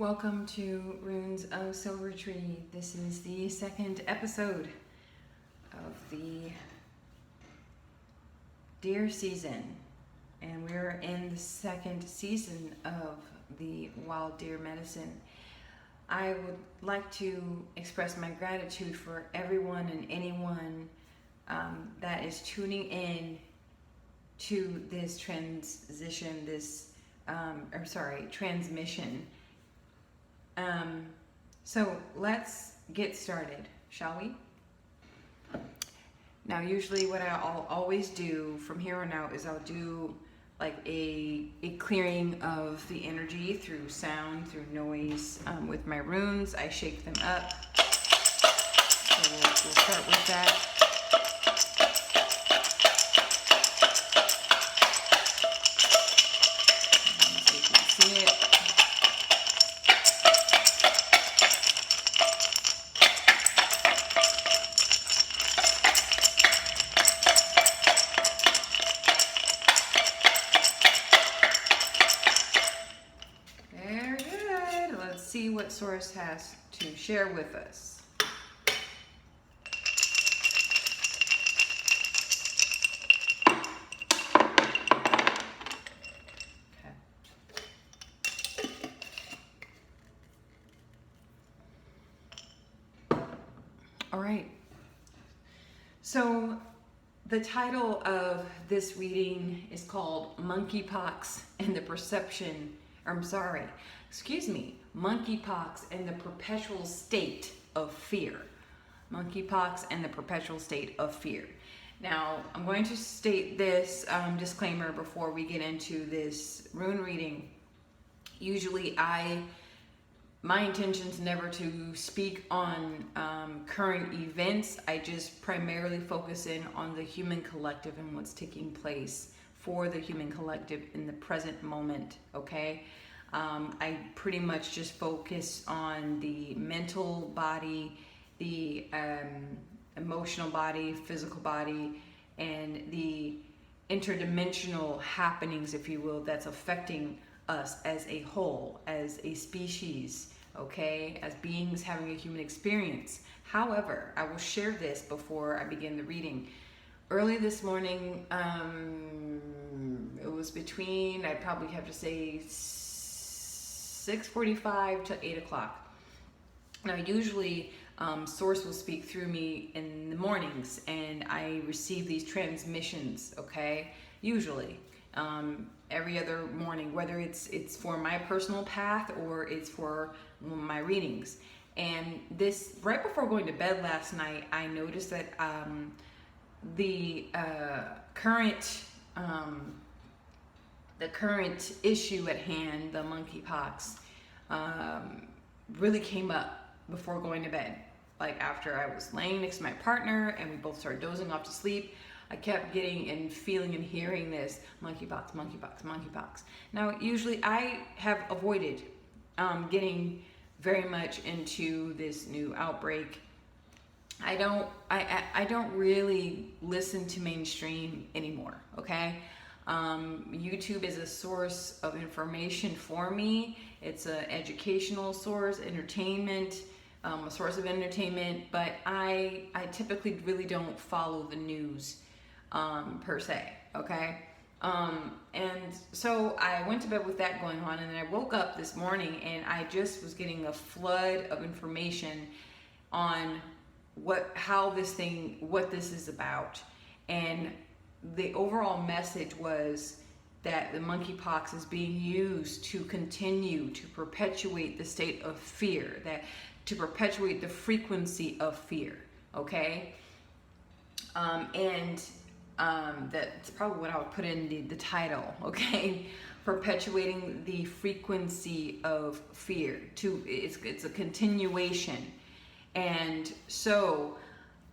Welcome to Runes of Silvertree. This is the second episode of the deer season, and we're in the second season of the wild deer medicine. I would like to express my gratitude for everyone and anyone that is tuning in to this transmission. So let's get started, shall we? Now, usually what I'll always do from here on out is I'll do like a clearing of the energy through sound, through noise. With my runes, I shake them up. So we'll start with that. So you can see it. See what Source has to share with us. Okay. All right. So the title of this reading is called Monkeypox and the Monkeypox and the Perpetual State of Fear. Monkeypox and the Perpetual State of Fear. Now, I'm going to state this disclaimer before we get into this rune reading. Usually, my intention is never to speak on current events. I just primarily focus in on the human collective and what's taking place for the human collective in the present moment, okay? I pretty much just focus on the mental body, the emotional body, physical body, and the interdimensional happenings, if you will, that's affecting us as a whole, as a species, okay, as beings having a human experience. However, I will share this before I begin the reading. Early this morning, it was between, I'd probably have to say, 6:45 to 8 o'clock. Now, usually Source will speak through me in the mornings, and I receive these transmissions, okay? Usually, every other morning, whether it's for my personal path or it's for my readings. And this, right before going to bed last night, I noticed that the current issue at hand, the monkeypox, really came up before going to bed. Like after I was laying next to my partner and we both started dozing off to sleep, I kept getting and feeling and hearing this monkeypox, monkeypox, monkeypox. Now, usually I have avoided getting very much into this new outbreak. I don't really listen to mainstream anymore, okay? YouTube is a source of information for me. It's an educational source, entertainment, a source of entertainment, but I typically really don't follow the news per se, okay? And so I went to bed with that going on, and then I woke up this morning and I just was getting a flood of information on what this is about. And the overall message was that the monkeypox is being used to continue to perpetuate the state of fear, to perpetuate the frequency of fear, okay? That's probably what I would put in the title, okay? Perpetuating the frequency of fear. It's a continuation. And so,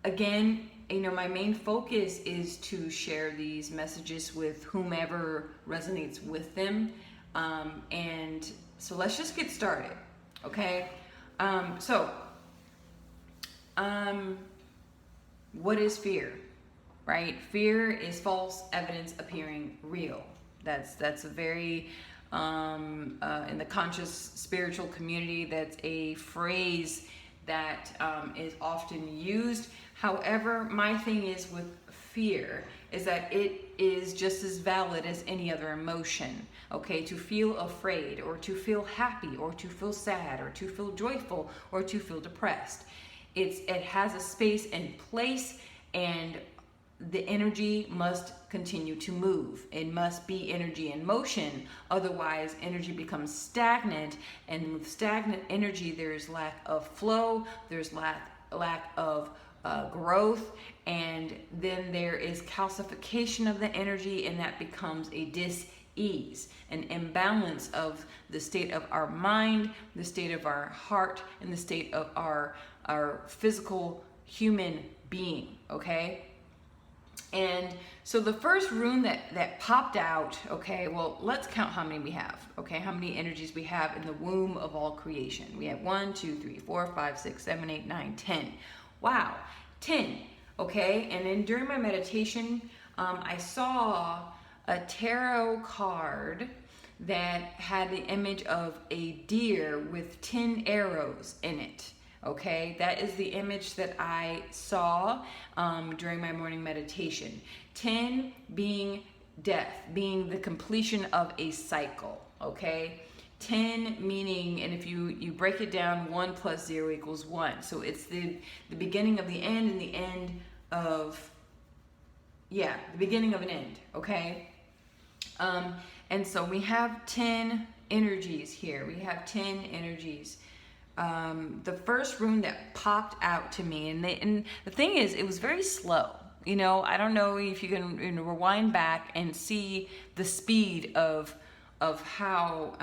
again, my main focus is to share these messages with whomever resonates with them. And so let's just get started, okay? What is fear, right? Fear is false evidence appearing real. That's a very in the conscious spiritual community. That's a phrase that is often used. However, my thing is with fear is that it is just as valid as any other emotion. Okay, to feel afraid, or to feel happy, or to feel sad, or to feel joyful, or to feel depressed. It has a space and place, and the energy must continue to move. It must be energy in motion. Otherwise, energy becomes stagnant, and with stagnant energy, there's lack of flow, there's lack of growth, and then there is calcification of the energy, and that becomes a dis-ease, an imbalance of the state of our mind, the state of our heart, and the state of our physical human being, okay? And so the first rune that popped out, okay, well, let's count how many we have, okay? How many energies we have in the womb of all creation. We have 1, 2, 3, 4, 5, 6, 7, 8, 9, 10. Wow, 10, okay? And then during my meditation, I saw a tarot card that had the image of a deer with 10 arrows in it. Okay, that is the image that I saw during my morning meditation. 10 being death, being the completion of a cycle, okay? 10 meaning, and if you break it down, 1 plus 0 equals 1. So it's the beginning of the end and the end of, the beginning of an end, okay? And so we have 10 energies here. We have 10 energies. The first rune that popped out to me, and the thing is, it was very slow. You know, I don't know if you can rewind back and see the speed of how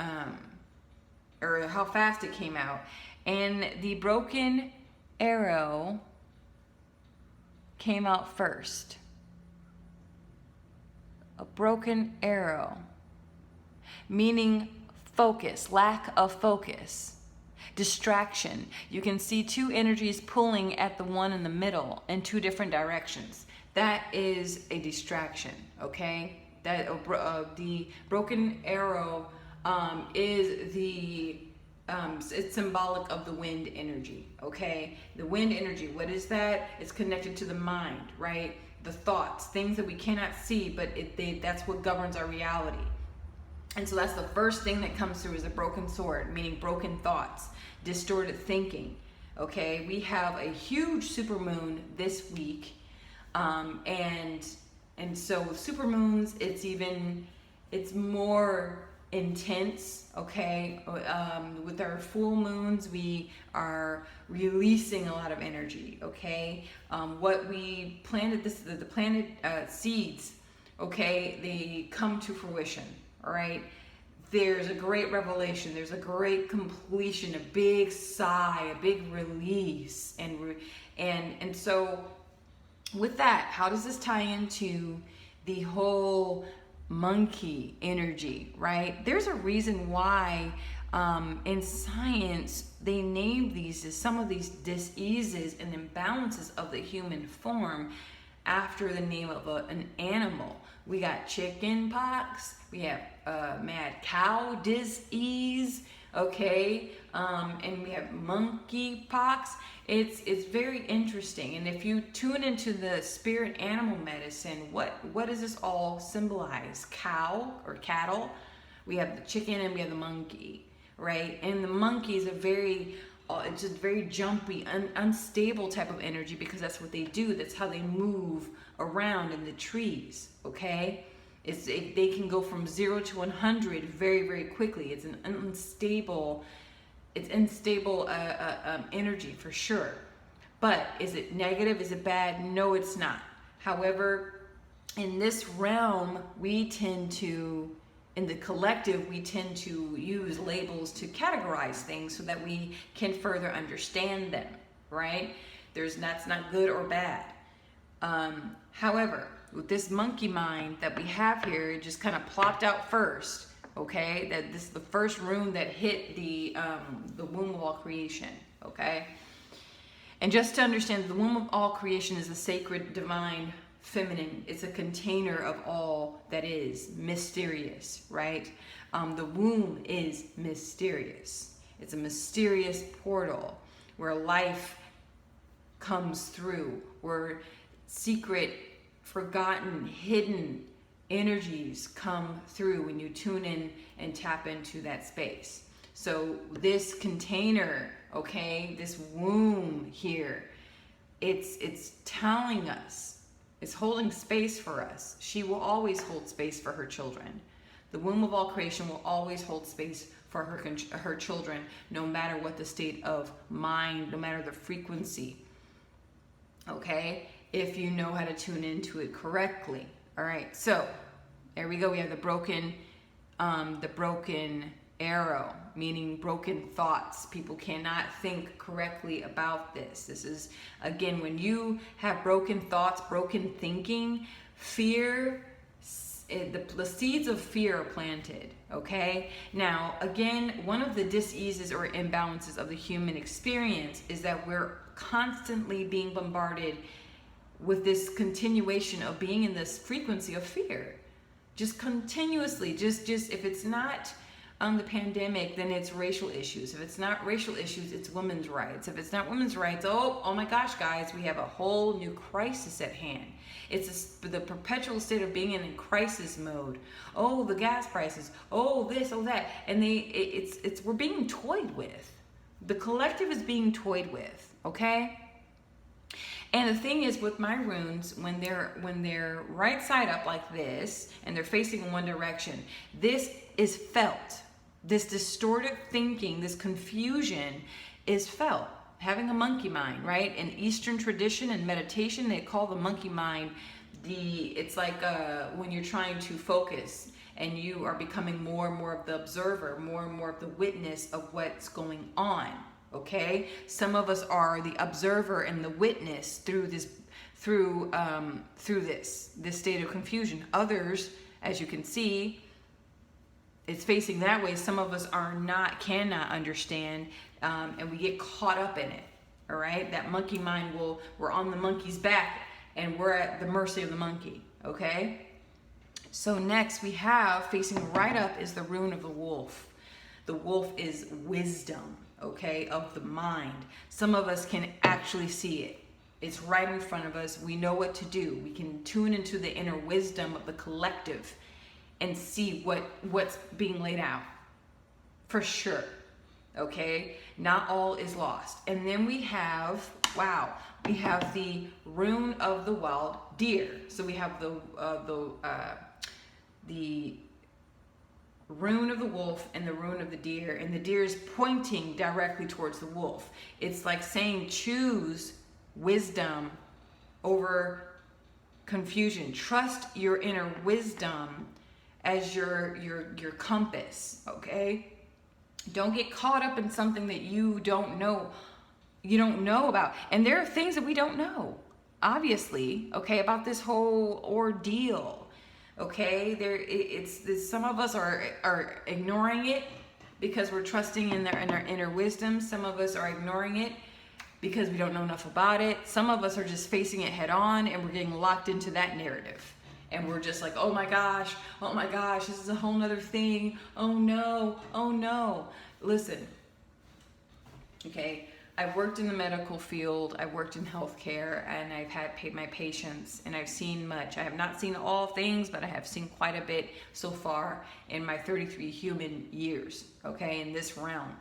or how fast it came out. And the broken arrow came out first. A broken arrow, meaning focus, lack of focus. Distraction. You can see 2 energies pulling at the one in the middle in 2 different directions. That is a distraction, okay? That the broken arrow is it's symbolic of the wind energy, okay? The wind energy, what is that? It's connected to the mind, right? The thoughts, things that we cannot see, but that's what governs our reality. And so that's the first thing that comes through, is a broken sword, meaning broken thoughts, distorted thinking. Okay, we have a huge supermoon this week, and so with supermoons, it's more intense. Okay, with our full moons, we are releasing a lot of energy. Okay, what we planted, the planted seeds. Okay, they come to fruition. All right, there's a great revelation, there's a great completion, a big sigh, a big release, and so with that, how does this tie into the whole monkey energy, right? There's a reason why in science they named these as some of these diseases and imbalances of the human form after the name of an animal. We got chicken pox, we have mad cow disease, okay, and we have monkey pox. It's very interesting. And if you tune into the spirit animal medicine, what does this all symbolize? Cow or cattle, we have the chicken, and we have the monkey, right? And the monkey is it's a very jumpy, unstable type of energy, because that's what they do. That's how they move around in the trees, okay? They can go from 0 to 100 very, very quickly. It's an unstable energy for sure. But is it negative? Is it bad? No, it's not. However, in this realm, in the collective, we tend to use labels to categorize things so that we can further understand them, right? That's not good or bad. However, with this monkey mind that we have here, it just kind of plopped out first, okay? That this is the first rune that hit the womb of all creation, okay? And just to understand, the womb of all creation is a sacred divine feminine. It's a container of all that is mysterious, right? The womb is mysterious. It's a mysterious portal where life comes through, where secret, forgotten, hidden energies come through when you tune in and tap into that space. So this container, okay, this womb here, it's telling us, it's holding space for us. She will always hold space for her children. The womb of all creation will always hold space for her children, no matter what the state of mind, no matter the frequency, okay, if you know how to tune into it correctly. All right, so there we go. We have the broken arrow, meaning broken thoughts. People cannot think correctly about this. This is, again, when you have broken thoughts, broken thinking, fear, the seeds of fear are planted, okay? Now, again, one of the diseases or imbalances of the human experience is that we're constantly being bombarded with this continuation of being in this frequency of fear. Just continuously, just if it's not the pandemic, then it's racial issues. If it's not racial issues, it's women's rights. If it's not women's rights, oh my gosh, guys, we have a whole new crisis at hand. It's the perpetual state of being in crisis mode. Oh, the gas prices. Oh, this, oh that, and we're being toyed with. The collective is being toyed with. Okay. And the thing is, with my runes, when they're right side up like this and they're facing in one direction, this is felt. This distorted thinking, this confusion is felt. Having a monkey mind, right? In Eastern tradition and meditation, they call the monkey mind it's like when you're trying to focus and you are becoming more and more of the observer, more and more of the witness of what's going on. Okay, some of us are the observer and the witness through this state of confusion. Others, as you can see, it's facing that way. Some of us cannot understand, and we get caught up in it. All right, that monkey mind we're on the monkey's back, and we're at the mercy of the monkey. Okay, so next we have, facing right up, is the rune of the wolf. The wolf is wisdom, okay, of the mind. Some of us can actually see it. It's right in front of us. We know what to do. We can tune into the inner wisdom of the collective and see what's being laid out. For sure. Okay? Not all is lost. And then we have, we have the rune of the wild deer. So we have the rune of the wolf and the rune of the deer, and the deer is pointing directly towards the wolf. It's like saying, choose wisdom over confusion. Trust your inner wisdom as your compass, okay? Don't get caught up in something that you don't know about. And there are things that we don't know, obviously, okay, about this whole ordeal. Okay, some of us are ignoring it because we're trusting in our inner wisdom. Some of us are ignoring it because we don't know enough about it. Some of us are just facing it head on, and we're getting locked into that narrative. And we're just like, oh my gosh, this is a whole nother thing. Oh no. Listen, okay, I've worked in the medical field, I've worked in healthcare, and I've had paid my patients, and I've seen much. I have not seen all things, but I have seen quite a bit so far in my 33 human years, okay, in this realm.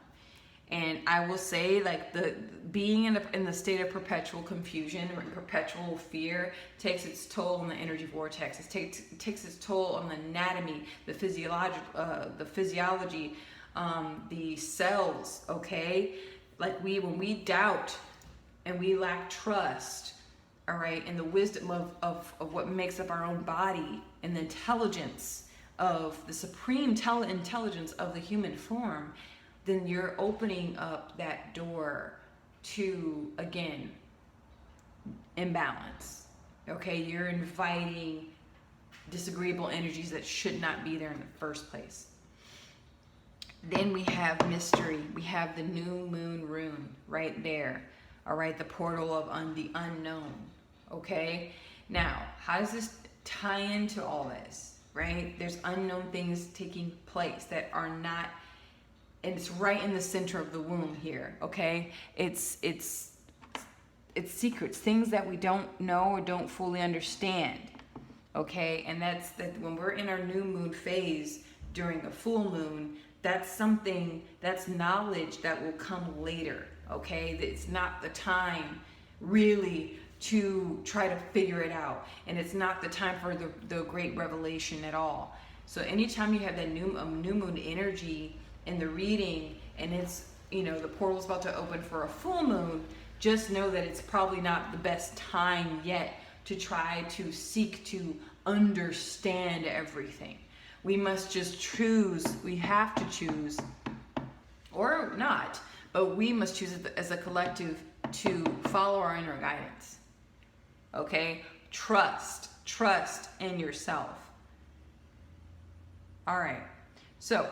And I will say, like, the being in the state of perpetual confusion or perpetual fear takes its toll on the energy vortex. It takes its toll on the anatomy, the physiology, the cells, okay? Like when we doubt and we lack trust, all right, and the wisdom of what makes up our own body and the intelligence of the supreme intelligence of the human form, then you're opening up that door to, again, imbalance, okay? You're inviting disagreeable energies that should not be there in the first place. Then we have mystery. We have the new moon rune right there. All right, the portal of the unknown. Okay. Now, how does this tie into all this, right? There's unknown things taking place that are not, and it's right in the center of the womb here, okay? It's secrets, things that we don't know or don't fully understand, okay? And that's that when we're in our new moon phase during a full moon, that's something, that's knowledge that will come later, okay? It's not the time really to try to figure it out, and it's not the time for the great revelation at all. So anytime you have that new moon energy in the reading, and it's, you know, the portal's about to open for a full moon, just know that it's probably not the best time yet to try to seek to understand everything. We must just choose, we have to choose, or not, but we must choose as a collective to follow our inner guidance. Okay? Trust in yourself. All right. So,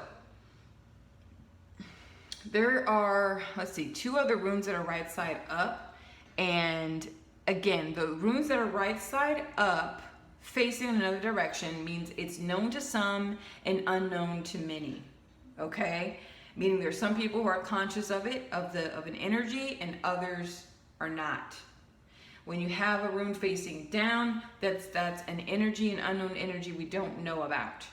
there are, let's see, 2 other runes that are right side up. And again, the runes that are right side up facing in another direction means it's known to some and unknown to many. Okay? Meaning there's some people who are conscious of it, of an energy, and others are not. When you have a rune facing down, that's an energy, an unknown energy we don't know about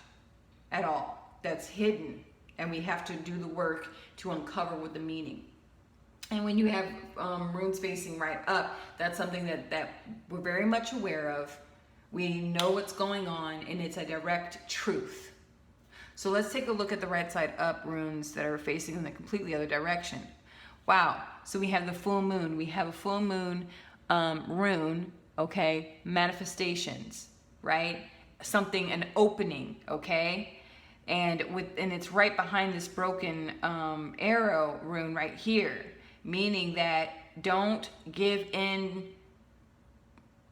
at all. That's hidden, and we have to do the work to uncover what the meaning. And when you have runes facing right up, that's something that we're very much aware of. We know what's going on, and it's a direct truth. So let's take a look at the right side up runes that are facing in the completely other direction. Wow. So we have the full moon. We have a full moon rune, okay? Manifestations, right? Something, an opening, okay? And it's right behind this broken arrow rune right here, meaning that don't give in.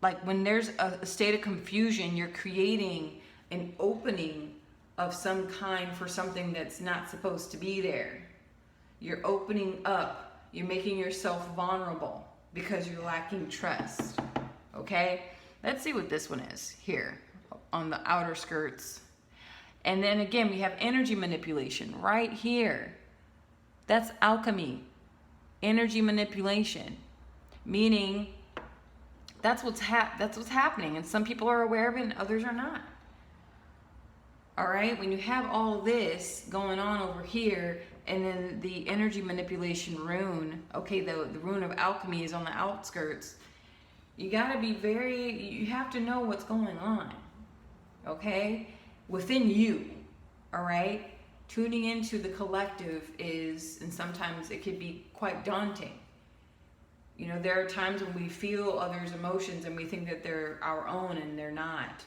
Like when there's a state of confusion, you're creating an opening of some kind for something that's not supposed to be there. You're opening up. You're making yourself vulnerable because you're lacking trust. Okay? Let's see what this one is here on the outer skirts. And then again, we have energy manipulation right here. That's alchemy. Energy manipulation. Meaning that's what's happening, and some people are aware of it and others are not. All right, when you have all this going on over here, and then the energy manipulation rune, okay, the rune of alchemy is on the outskirts, you gotta be you have to know what's going on, okay, within you, all right? Tuning into the collective is, and sometimes it could be quite daunting. You know, there are times when we feel others' emotions and we think that they're our own, and they're not.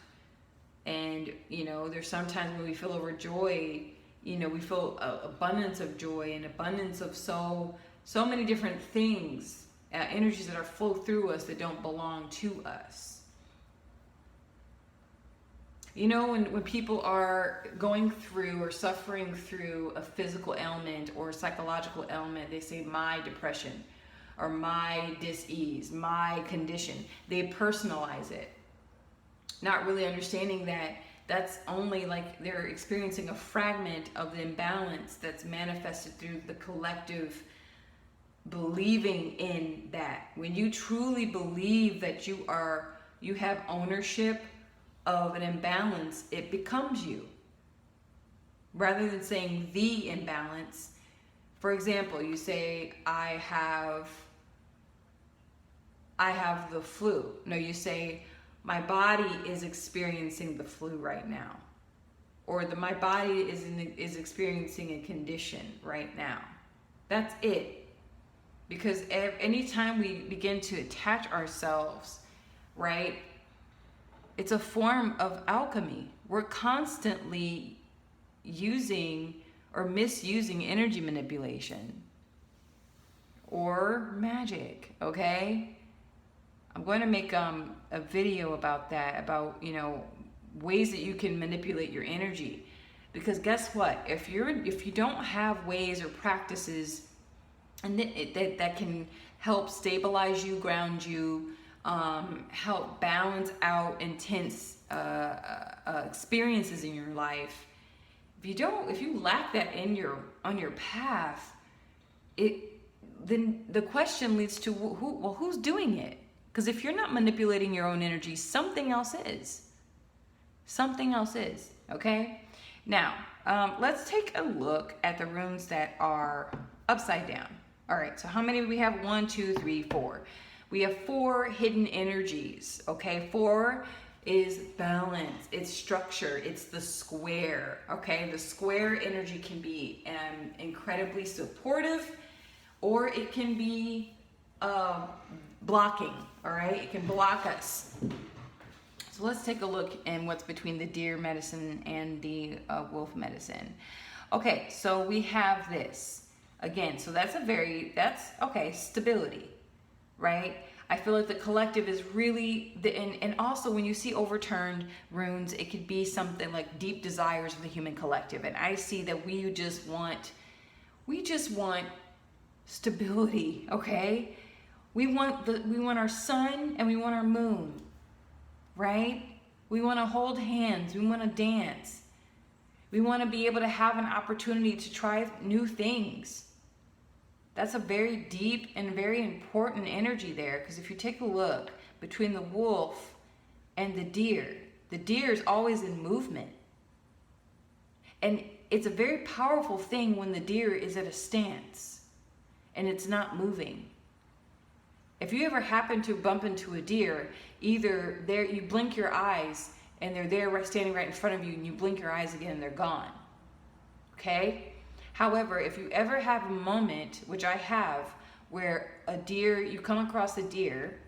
And, you know, there's sometimes when we feel overjoyed, you know, we feel abundance of joy and abundance of so many different things, energies that are flow through us that don't belong to us. You know, when people are going through or suffering through a physical ailment or a psychological ailment, they say, my depression, or my dis-ease, my condition. They personalize it, not really understanding that that's only like they're experiencing a fragment of the imbalance that's manifested through the collective believing in that. When you truly believe that you have ownership of an imbalance, it becomes you. Rather than saying the imbalance, for example, you say, I have the flu. No, you say, my body is experiencing the flu right now. Or my body is experiencing a condition right now. That's it. Because anytime we begin to attach ourselves, right, it's a form of alchemy. We're constantly using or misusing energy manipulation or magic, okay? I'm going to make a video about that, about, you know, ways that you can manipulate your energy. Because guess what? If you don't have ways or practices and that can help stabilize you, ground you, help balance out intense experiences in your life. If you lack that on your path, then the question leads to who's doing it? Because if you're not manipulating your own energy, something else is. Something else is, okay? Now, let's take a look at the runes that are upside down. All right, so how many do we have? 1, 2, 3, 4. We have 4 hidden energies, okay? 4 is balance, it's structure, it's the square, okay? The square energy can be incredibly supportive, or it can be blocking, all right? It can block us. So let's take a look in what's between the deer medicine and the wolf medicine. Okay, so we have this. Again, so that's okay, stability, right? I feel like the collective is really, and also when you see overturned runes, it could be something like deep desires of the human collective. And I see that we just want stability, okay? We want our sun and we want our moon, right? We want to hold hands, we want to dance. We want to be able to have an opportunity to try new things. That's a very deep and very important energy there, because if you take a look between the wolf and the deer is always in movement. And it's a very powerful thing when the deer is at a stance and it's not moving. If you ever happen to bump into a deer, either you blink your eyes and they're there standing right in front of you, and you blink your eyes again and they're gone. Okay? However, if you ever have a moment, which I have, where you come across a deer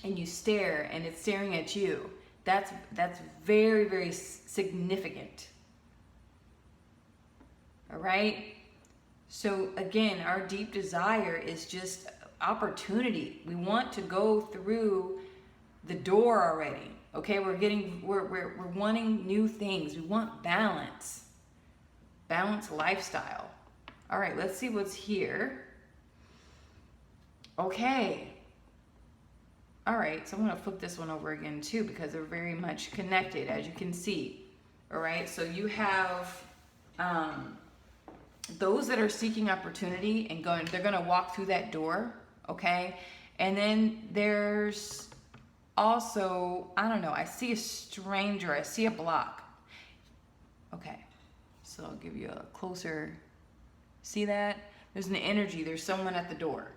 and you stare and it's staring at you, that's very, very significant. All right? So again, our deep desire is just opportunity. We want to go through the door already. Okay, we're wanting new things. We want balance. Balanced lifestyle. All right, let's see what's here. Okay. All right, so I'm gonna flip this one over again too, because they're very much connected, as you can see. All right, so you have those that are seeking opportunity and they're gonna walk through that door, okay? And then there's also, I don't know, I see a stranger, I see a block. Okay. So I'll give you a closer, see that? There's an energy, there's someone at the door.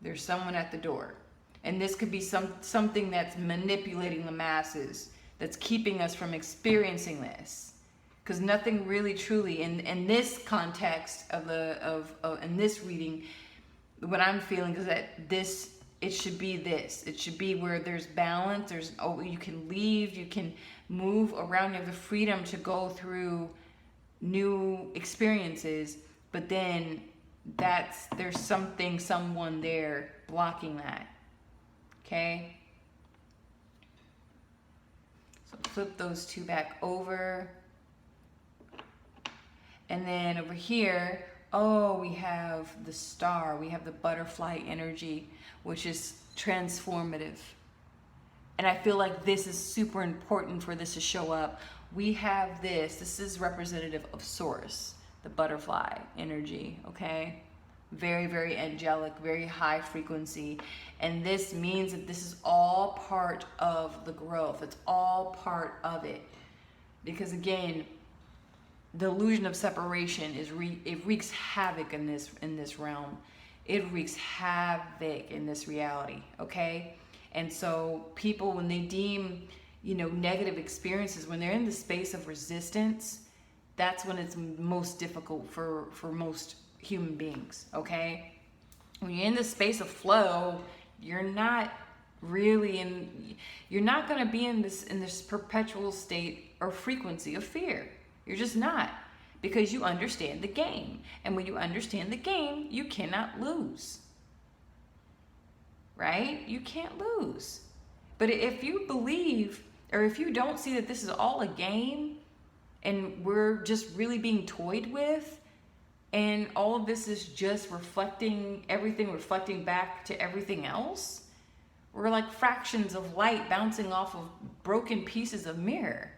There's someone at the door. And this could be something that's manipulating the masses, that's keeping us from experiencing this. Because nothing really truly, in this context in this reading, what I'm feeling is that it should be this. It should be where there's balance, you can leave, you can move around, you have the freedom to go through new experiences, but then there's someone there blocking that. Okay? So flip those 2 back over. And then over here, we have the star, we have the butterfly energy, which is transformative. And I feel like this is super important for this to show up. We have this is representative of Source, the butterfly energy, okay? Very, very angelic, very high frequency. And this means that this is all part of the growth. It's all part of it. Because again, the illusion of separation it wreaks havoc in this realm. It wreaks havoc in this reality, okay? And so people, when they deem, negative experiences, when they're in the space of resistance, that's when it's most difficult for most human beings, okay? When you're in the space of flow, you're not going to be in this perpetual state or frequency of fear. You're just not, because you understand the game. And when you understand the game, you cannot lose. Right? You can't lose. But if you believe, or if you don't see that this is all a game and we're just really being toyed with, and all of this is just reflecting back to everything else, We're like fractions of light bouncing off of broken pieces of mirror.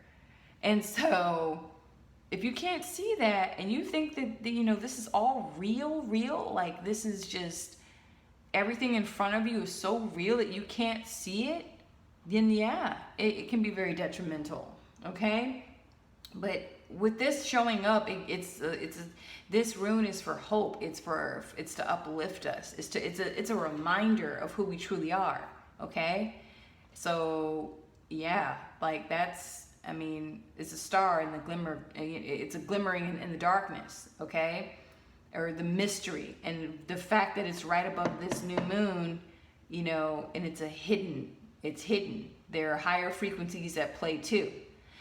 And so if you can't see that and you think that, you know, this is all real, like this is just everything in front of you is so real that you can't see it, then yeah, it can be very detrimental, okay? But with this showing up, this rune is for hope. It's to uplift us. It's a reminder of who we truly are, okay? So yeah, like that's, I mean, it's a star in the glimmer. It's a glimmering in the darkness, okay? Or the mystery, and the fact that it's right above this new moon, you know, and it's hidden. There are higher frequencies at play too.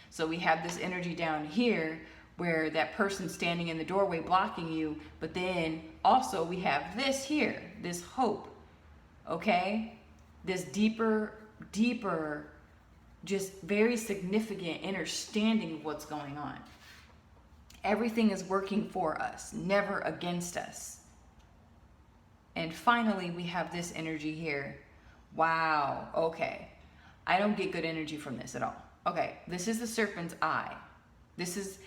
So we have this energy down here where that person standing in the doorway blocking you, but then also we have this here, this hope, okay? This deeper, just very significant understanding of what's going on. Everything is working for us, never against us. And finally, we have this energy here. Wow, okay. I don't get good energy from this at all. Okay, this is the serpent's eye. This is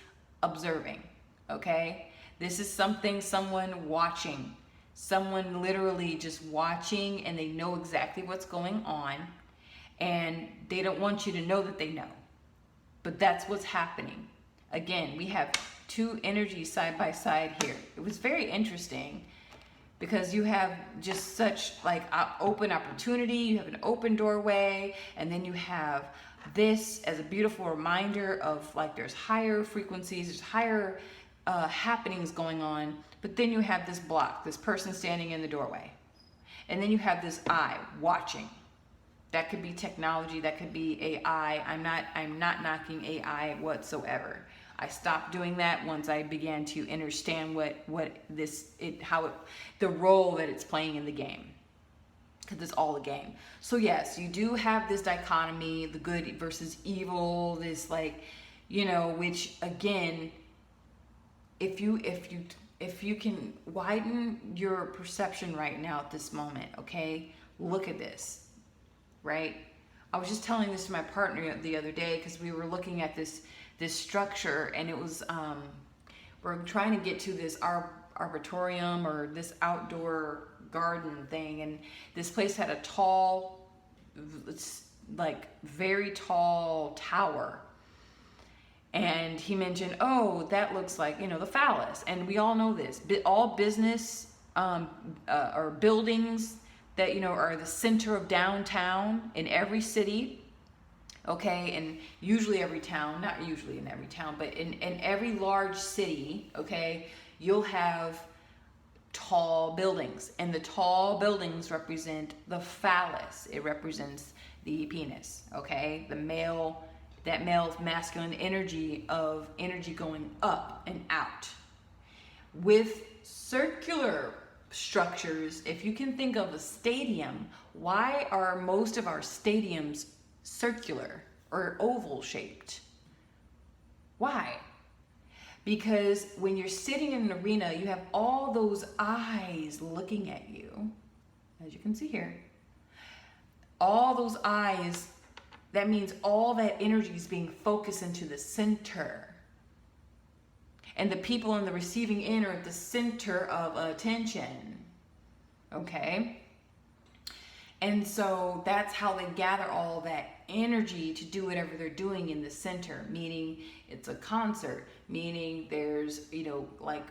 observing, okay? This is someone watching. Someone literally just watching, and they know exactly what's going on. And they don't want you to know that they know. But that's what's happening. Again, we have two energies side by side here. It was very interesting because you have just such like open opportunity, you have an open doorway, and then you have this as a beautiful reminder of like there's higher frequencies, there's higher happenings going on, but then you have this block, this person standing in the doorway. And then you have this eye watching. That could be technology, that could be AI. I'm not knocking AI whatsoever. I stopped doing that once I began to understand the role that it's playing in the game, because it's all a game. So yes, you do have this dichotomy, the good versus evil, this like, you know, which again, if you can widen your perception right now at this moment, okay, look at this, right? I was just telling this to my partner the other day because we were looking at this structure, and it was we're trying to get to this arboretum or this outdoor garden thing, and this place had a tall, like very tall tower, and he mentioned, oh, that looks like, you know, the phallus. And we all know this, all business or buildings that, you know, are the center of downtown in every city, okay, and usually every town, not usually in every town, but in every large city, okay, you'll have tall buildings, and the tall buildings represent the phallus. It represents the penis, okay, that male's masculine energy of energy going up and out. With circular structures, if you can think of a stadium, why are most of our stadiums circular or oval shaped? Why? Because when you're sitting in an arena, you have all those eyes looking at you, as you can see here. All those eyes, that means all that energy is being focused into the center. And the people on the receiving end are at the center of attention, okay? And so that's how they gather all that energy to do whatever they're doing in the center, meaning it's a concert, meaning there's, you know, like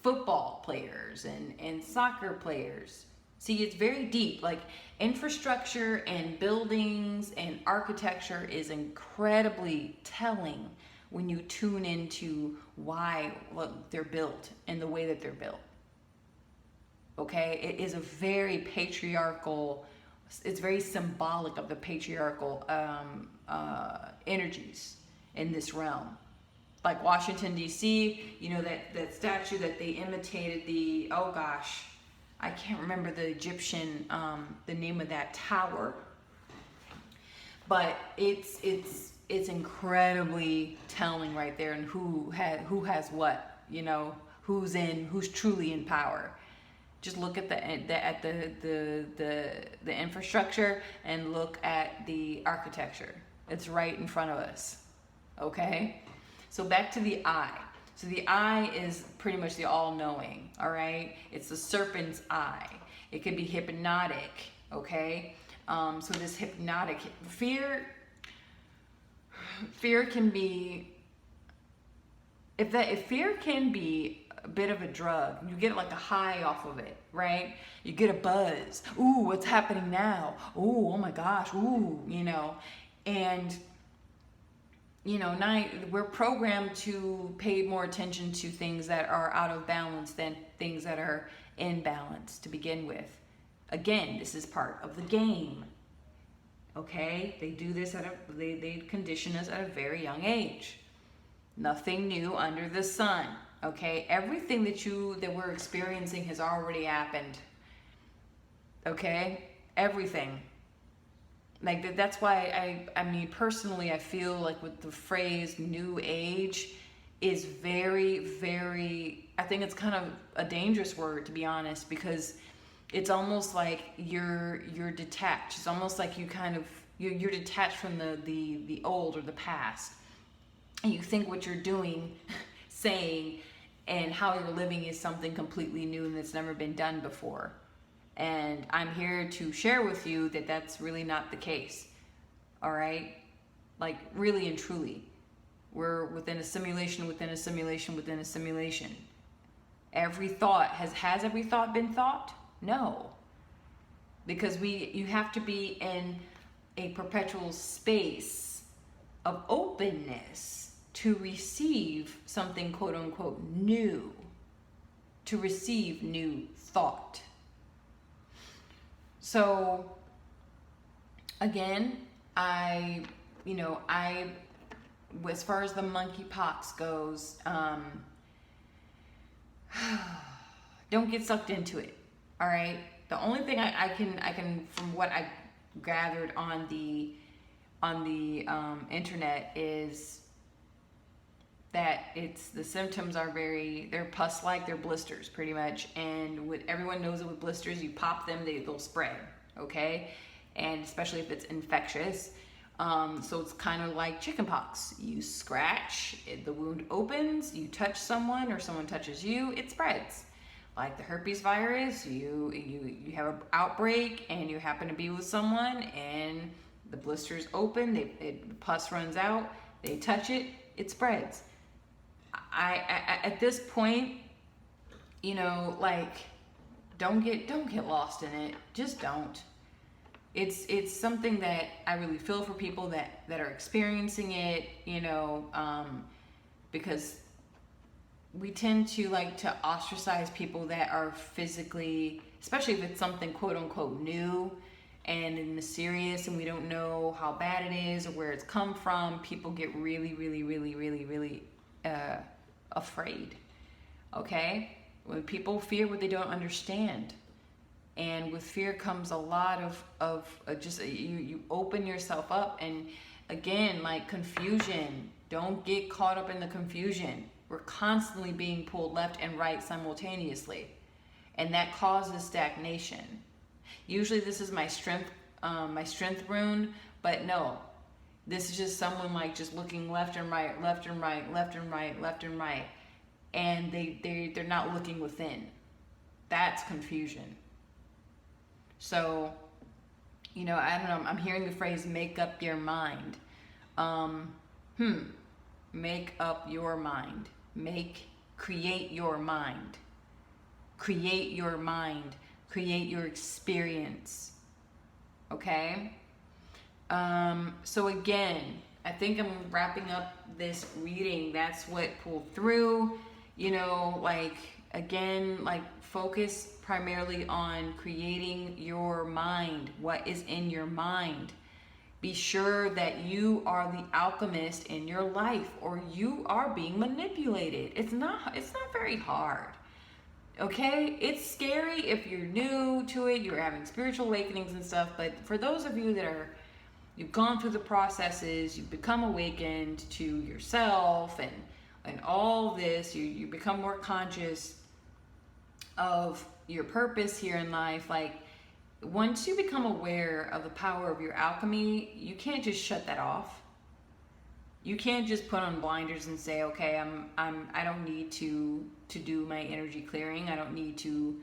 football players and soccer players. See, it's very deep. Like infrastructure and buildings and architecture is incredibly telling when you tune into why they're built and the way that they're built. Okay, it is a very patriarchal, it's very symbolic of the patriarchal energies in this realm. Like Washington, D.C., you know, that statue that they imitated oh gosh, I can't remember the Egyptian, the name of that tower. But it's incredibly telling right there, and who has what, you know, who's truly in power. Just look at the infrastructure and look at the architecture. It's right in front of us. Okay? So back to the eye. So the eye is pretty much the all-knowing, all right? It's the serpent's eye. It can be hypnotic, okay? So this hypnotic fear can be, if fear can be a bit of a drug, you get like a high off of it, right? You get a buzz. Ooh, what's happening now? Ooh, oh my gosh. Ooh, you know, and you know, now we're programmed to pay more attention to things that are out of balance than things that are in balance to begin with. Again, this is part of the game. Okay, they do this they condition us at a very young age. Nothing new under the sun. Okay, everything that we're experiencing has already happened. Okay, everything. Like that's why I mean personally I feel like with the phrase new age is very, very, I think it's kind of a dangerous word, to be honest, because it's almost like you're detached. It's almost like you're detached from the old or the past. And you think what you're doing, saying, and how you're living is something completely new and that's never been done before. And I'm here to share with you that that's really not the case. All right? Like really and truly. We're within a simulation, within a simulation, within a simulation. Every thought, has every thought been thought? No. Because you have to be in a perpetual space of openness to receive something quote unquote new. To receive new thought. So, again, as far as the monkeypox goes, don't get sucked into it. All right. The only thing I can from what I gathered on the internet is that the symptoms are they're pus-like, they're blisters pretty much, and everyone knows that with blisters, you pop them, they'll spread, okay, and especially if it's infectious. So it's kind of like chickenpox. You scratch, the wound opens, you touch someone or someone touches you, it spreads. Like the herpes virus, you have an outbreak and you happen to be with someone and the blisters open, the pus runs out, they touch it, it spreads. I at this point, don't get lost in it. Just don't. It's something that I really feel for people that are experiencing it, because we tend to like to ostracize people that are physically, especially if it's something quote unquote new and mysterious and we don't know how bad it is or where it's come from. People get really, really, really, really, really afraid. Okay? When people fear what they don't understand. And with fear comes a lot of just you open yourself up, and again, like confusion. Don't get caught up in the confusion. We're constantly being pulled left and right simultaneously, and that causes stagnation. Usually this is my strength rune, but no, this is just someone like just looking left and right, left and right, left and right, left and right, and they're not looking within. That's confusion. So, I don't know, I'm hearing the phrase make up your mind. Make up your mind. Create your mind. Create your mind. Create your experience. Okay? So again, I think I'm wrapping up this reading. That's what pulled through, focus primarily on creating your mind. What is in your mind? Be sure that you are the alchemist in your life, or you are being manipulated. It's not very hard. Okay? It's scary if you're new to it, you're having spiritual awakenings and stuff, but for those of you that you've gone through the processes, you've become awakened to yourself and all this, you become more conscious. of your purpose here in life, like once you become aware of the power of your alchemy, you can't just shut that off. You can't just put on blinders and say, okay, I don't need to do my energy clearing. I don't need to,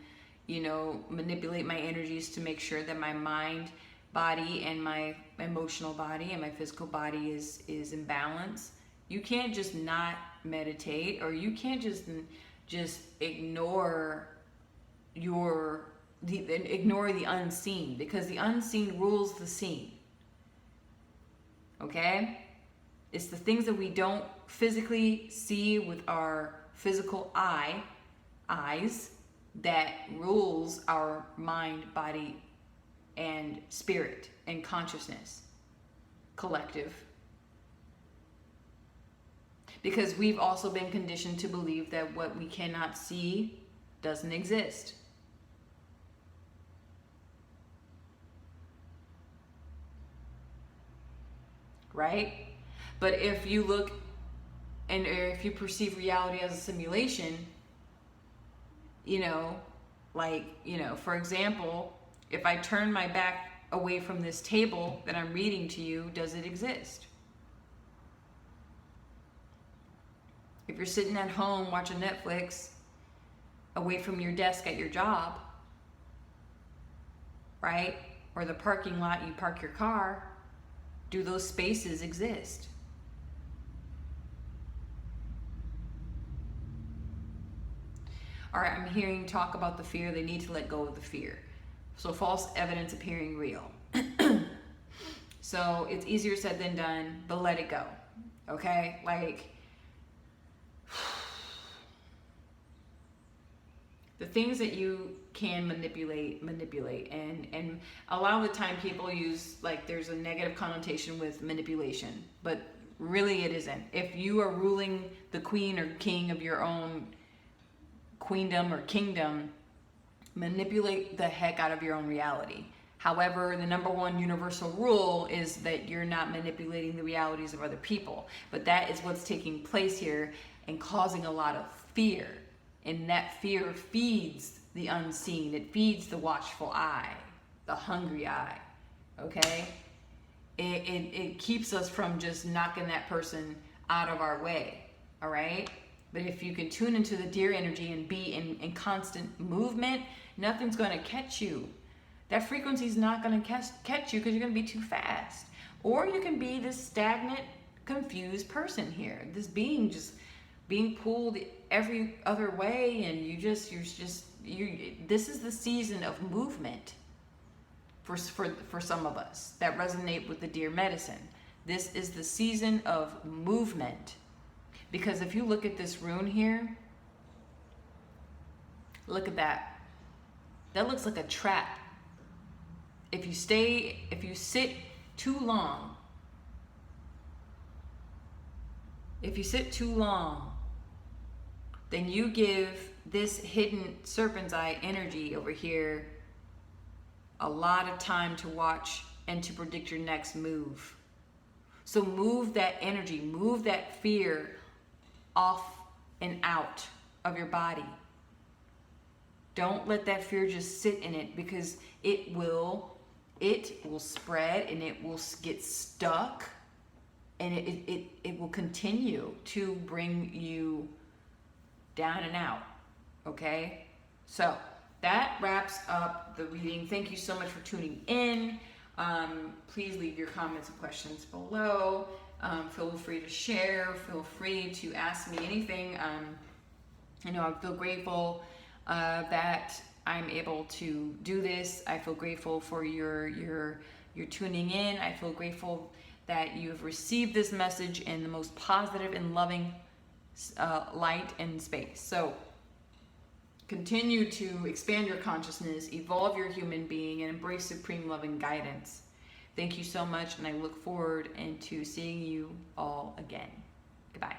manipulate my energies to make sure that my mind, body, and my emotional body and my physical body is in balance. You can't just not meditate, or you can't just ignore ignore the unseen, because the unseen rules the seen. Okay? It's the things that we don't physically see with our physical eyes that rules our mind, body, and spirit and consciousness, collective. Because we've also been conditioned to believe that what we cannot see doesn't exist. Right? But if you look and if you perceive reality as a simulation, for example, if I turn my back away from this table that I'm reading to you, does it exist? If you're sitting at home watching Netflix away from your desk at your job, right? Or the parking lot you park your car, do those spaces exist? All right, I'm hearing talk about the fear. They need to let go of the fear. So false evidence appearing real. So it's easier said than done, but let it go. Okay? Like, the things that you can manipulate. And a lot of the time people use, like, there's a negative connotation with manipulation, but really it isn't. If you are ruling the queen or king of your own queendom or kingdom, manipulate the heck out of your own reality. However, the number one universal rule is that you're not manipulating the realities of other people. But that is what's taking place here and causing a lot of fear. And that fear feeds the unseen. It feeds the watchful eye, the hungry eye. Okay? It keeps us from just knocking that person out of our way. All right? But if you can tune into the deer energy and be in constant movement, nothing's going to catch you. That frequency is not going to catch you because you're going to be too fast. Or you can be this stagnant, confused person here. This being just being pulled every other way, and this is the season of movement for some of us that resonate with the deer medicine. This is the season of movement. Because if you look at this rune here, look at that. That looks like a trap. If you sit too long, then you give this hidden serpent's eye energy over here a lot of time to watch and to predict your next move. So move that energy, move that fear off and out of your body. Don't let that fear just sit in it, because it will spread and it will get stuck, and it will continue to bring you down and out. Okay? So that wraps up the reading. Thank you so much for tuning in. Please leave your comments and questions below. Feel free to share. Feel free to ask me anything. I feel grateful that I'm able to do this. I feel grateful for your tuning in. I feel grateful that you have received this message in the most positive and loving light and space. So continue to expand your consciousness, evolve your human being, and embrace supreme love and guidance. Thank you so much, and I look forward to seeing you all again. Goodbye.